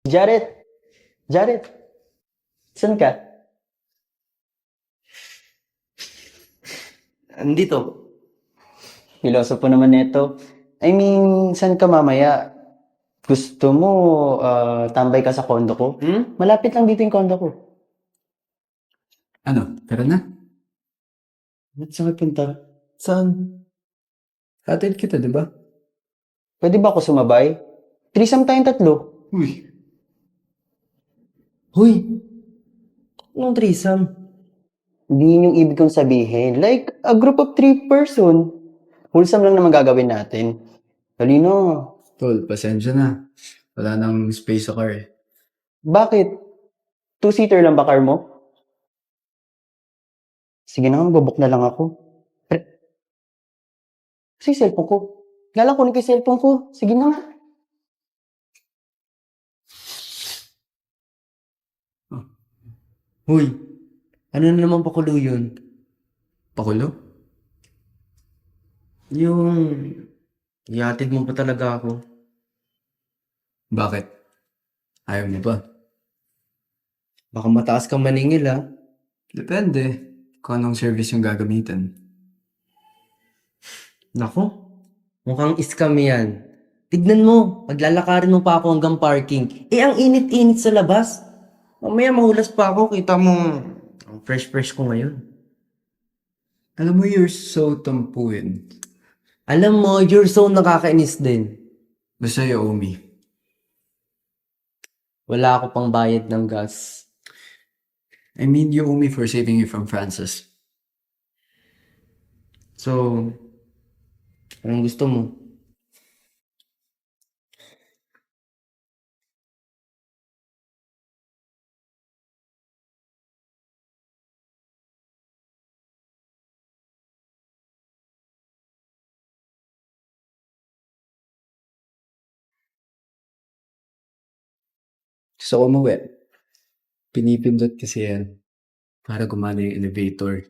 Jared! Jared! Saan ka? Andito. Pilosopo naman nito. I mean, saan ka mamaya? Gusto mo tambay ka sa kondo ko? Malapit lang dito yung kondo ko. Ano, tara na. Ba't saan ka punta? Saan? Hatid kita, di ba? Pwede ba ako sumabay? Threesome tayong tatlo. Uy, Hoy! Anong threesome? Hindi yun yung ibig kong sabihin. Like, a group of 3 person. Wholesome lang naman gagawin natin. Talino. tol, pasensya na. Wala nang space sa car eh. Bakit? Two-seater lang ba car mo? Sige na nga, magbabok na lang ako. Kasi yung cellphone ko. Nga lang kunin ko yung cellphone ko. Sige na nga. Hoy! Ano na naman pakulo yun? Pakulo? Yung... Ihatid mo pa talaga ako. Bakit? Ayaw mo ba? Baka mataas kang maningil ah. Depende kung anong service yung gagamitin. Nako, mukhang scam yan. Tignan mo, paglalakarin mo pa ako hanggang parking. Eh, ang init-init sa labas. Mamaya mahulas pa ako, kita mo, ang fresh-fresh ko ngayon. Alam mo, you're so tampuin. Alam mo, you're so nakakainis din. Basta you owe me. Wala ako pang bayad ng gas. I mean, you owe me for saving you from Francis. So, anong gusto mo? Gusto ko umuwi. Pinipindot kasi yan para gumana yung elevator.